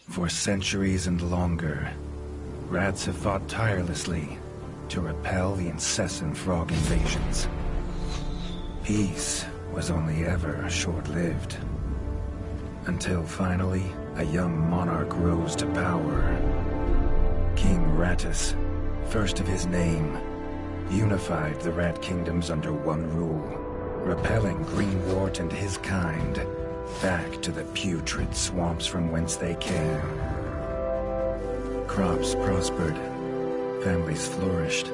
For centuries and longer, rats have fought tirelessly to repel the incessant frog invasions. Peace was only ever short-lived, until finally a young monarch rose to power. King Rattus, first of his name, unified the rat kingdoms under one rule, repelling Greenwort and his kind back to the putrid swamps from whence they came. Crops prospered, families flourished,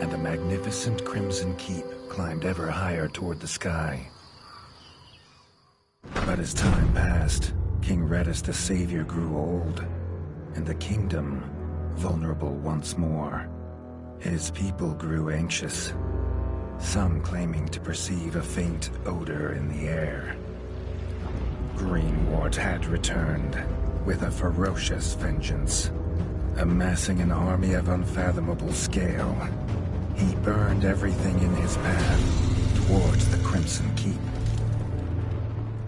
and a magnificent crimson keep climbed ever higher toward the sky. But as time passed, King Rattus the Savior grew old, and the kingdom vulnerable once more. His people grew anxious, some claiming to perceive a faint odor in the air. Greenwort had returned with a ferocious vengeance. Amassing an army of unfathomable scale, he burned everything in his path towards the Crimson Keep.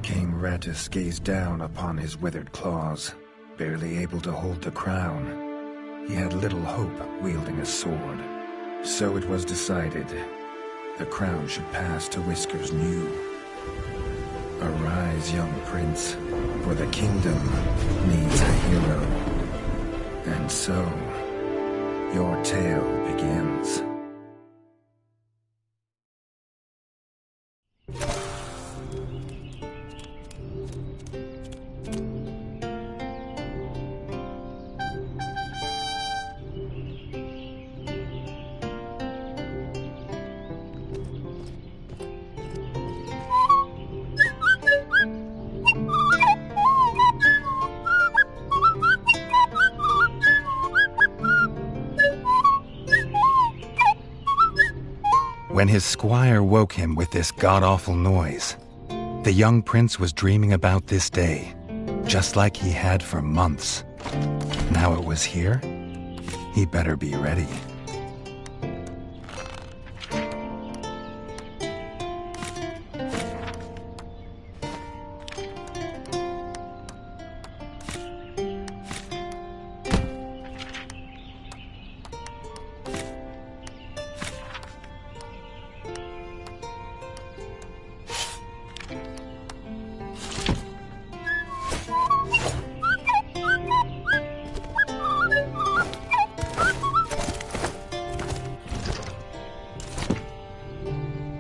King Rattus gazed down upon his withered claws, barely able to hold the crown. He had little hope wielding a sword. So it was decided the crown should pass to Whiskers New. Arise, young prince, for the kingdom needs a hero. And so, your tale begins. When his squire woke him with this god-awful noise, the young prince was dreaming about this day, just like he had for months. Now it was here, he better be ready.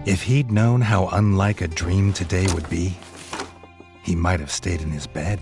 If he'd known how unlike a dream today would be, he might have stayed in his bed.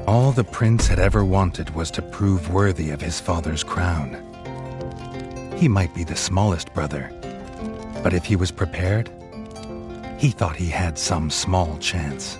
All the prince had ever wanted was to prove worthy of his father's crown. He might be the smallest brother, but if he was prepared, he thought he had some small chance.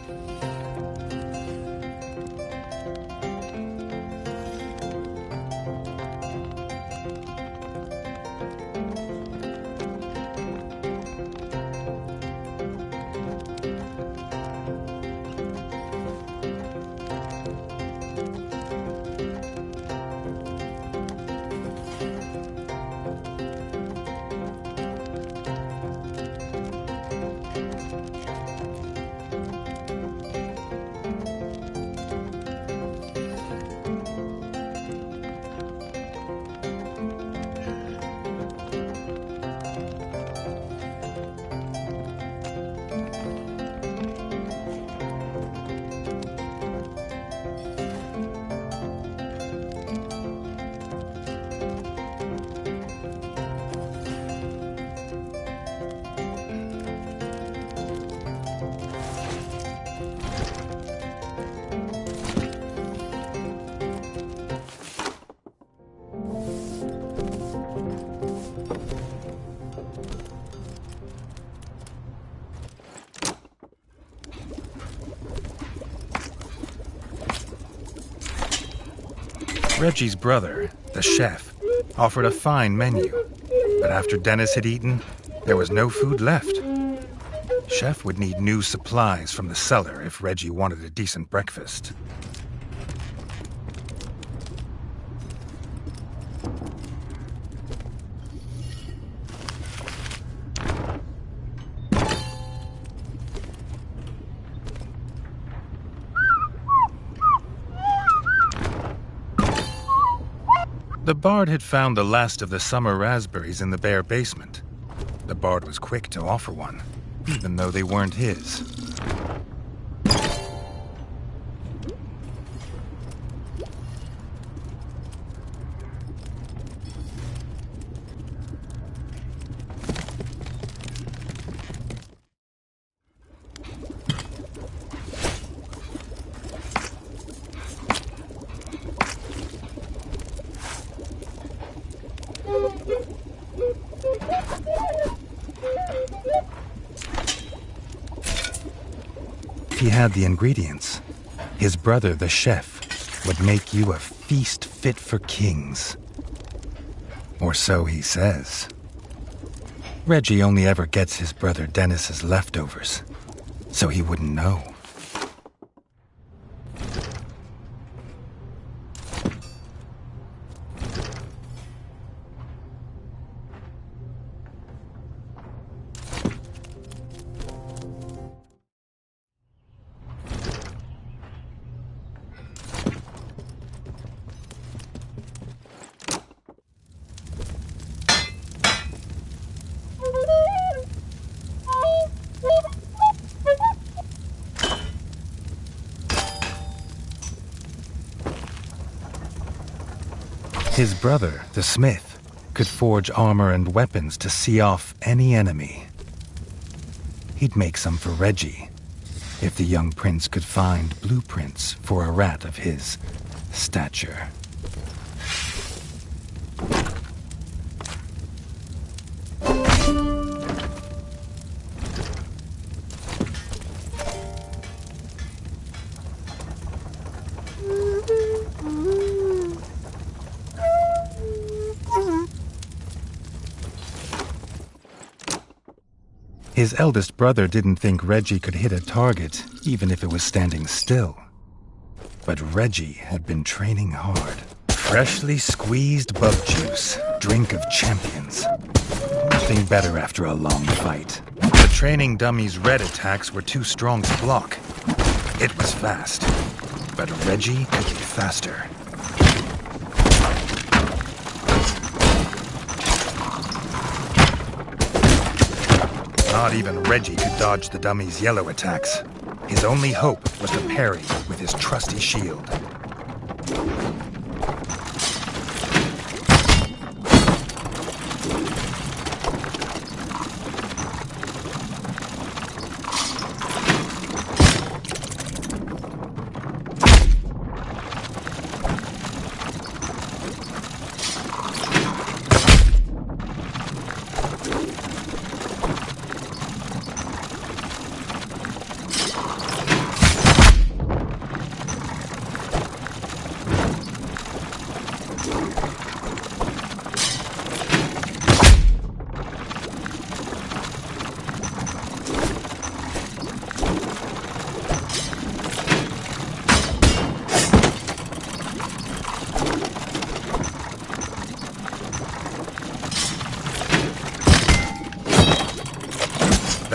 Reggie's brother, the chef, offered a fine menu, but after Dennis had eaten, there was no food left. Chef would need new supplies from the cellar if Reggie wanted a decent breakfast. The bard had found the last of the summer raspberries in the bare basement. The bard was quick to offer one, even though they weren't his. He had the ingredients. His brother, the chef, would make you a feast fit for kings. Or so he says. Reggie only ever gets his brother Dennis's leftovers, so he wouldn't know. His brother, the smith, could forge armor and weapons to see off any enemy. He'd make some for Reggie, if the young prince could find blueprints for a rat of his stature. His eldest brother didn't think Reggie could hit a target, even if it was standing still. But Reggie had been training hard. Freshly squeezed bug juice, drink of champions. Nothing better after a long fight. The training dummy's red attacks were too strong to block. It was fast, but Reggie could be faster. Not even Reggie could dodge the dummy's yellow attacks. His only hope was to parry with his trusty shield.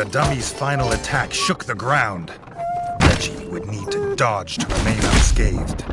The dummy's final attack shook the ground. Reggie would need to dodge to remain unscathed.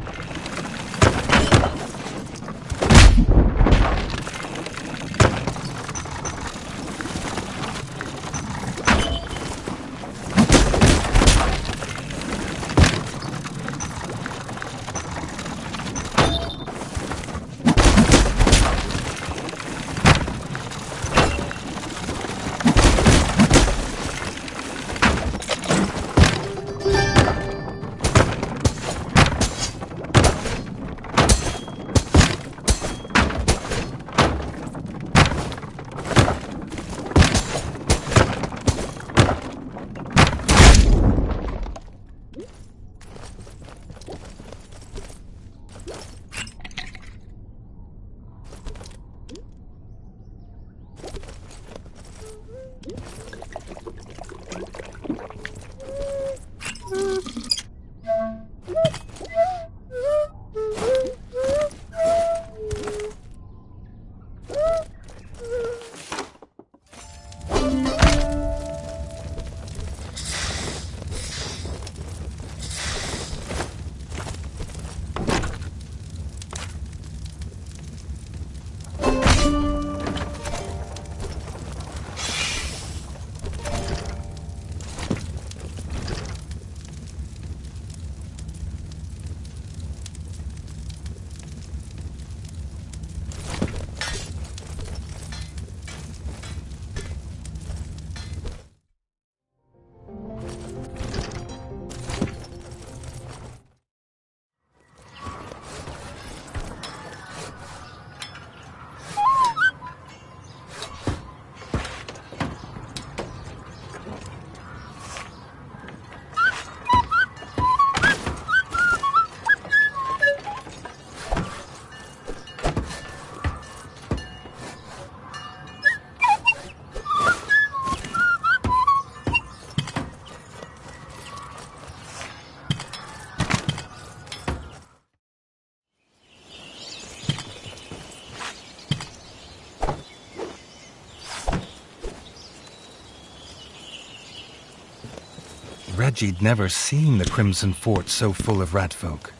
Reggie'd never seen the Crimson Fort so full of ratfolk.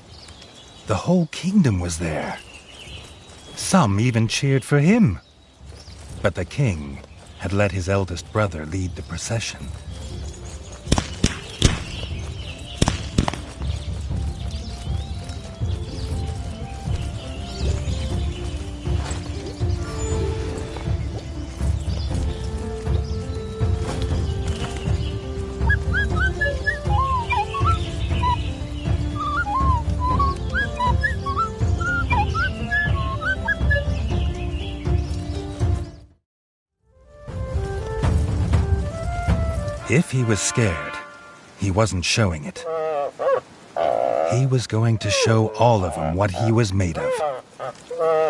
The whole kingdom was there. Some even cheered for him. But the king had let his eldest brother lead the procession. If he was scared, he wasn't showing it. He was going to show all of them what he was made of.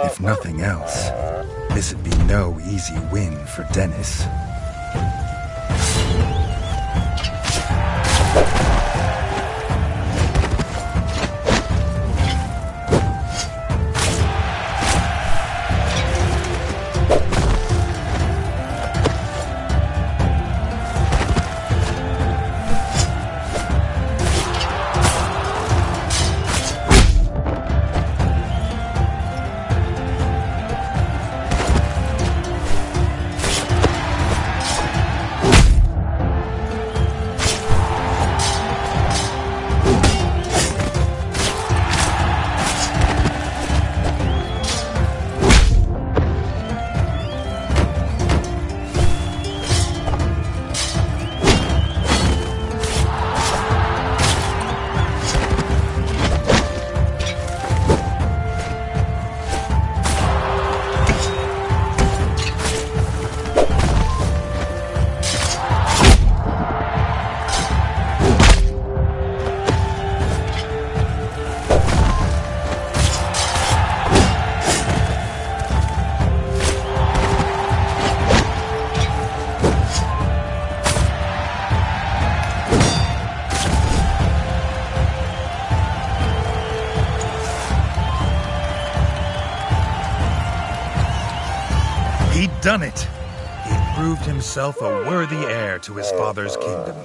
If nothing else, this'd be no easy win for Dennis. done it! He had proved himself a worthy heir to his father's kingdom.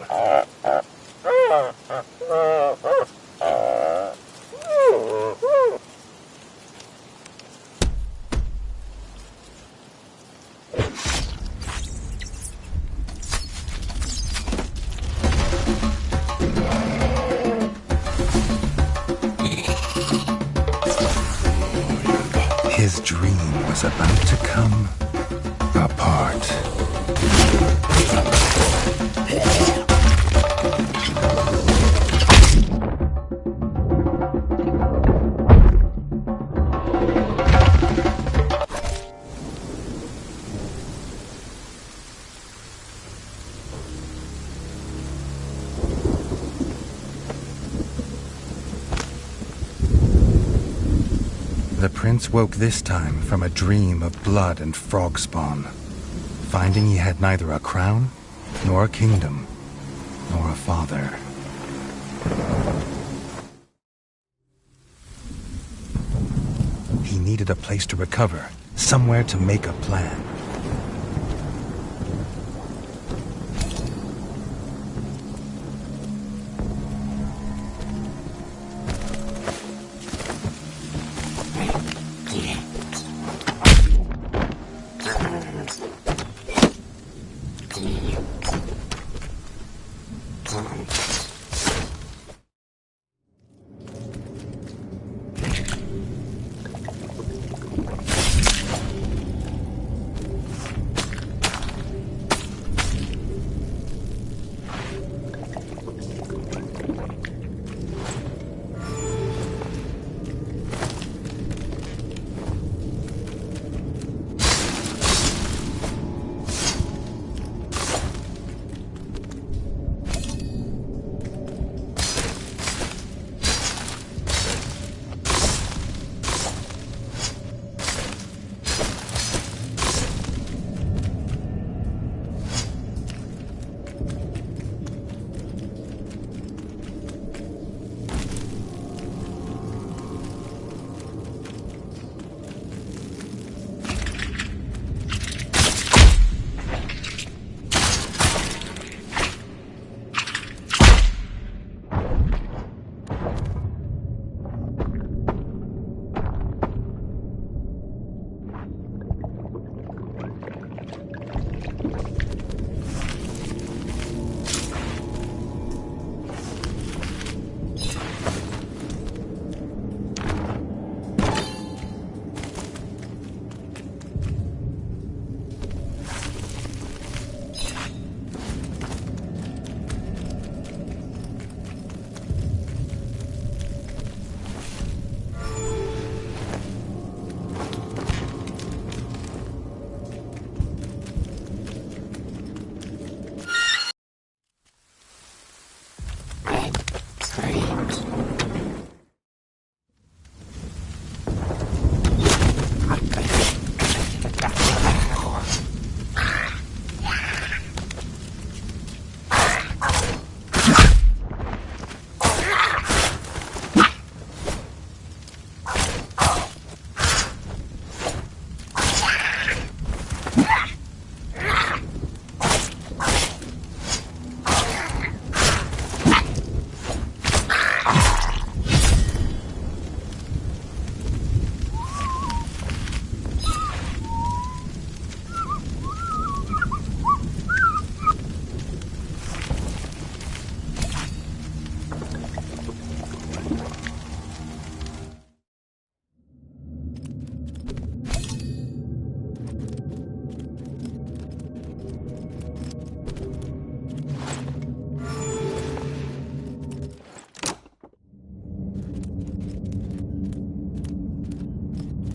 His dream was about to come apart. The prince woke this time from a dream of blood and frog spawn, finding he had neither a crown, nor a kingdom, nor a father. He needed a place to recover, somewhere to make a plan.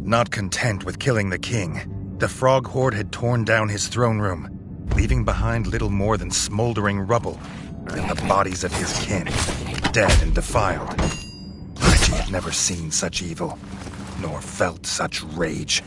Not content with killing the king, the frog horde had torn down his throne room, leaving behind little more than smoldering rubble and the bodies of his kin, dead and defiled. Reggie had never seen such evil, nor felt such rage.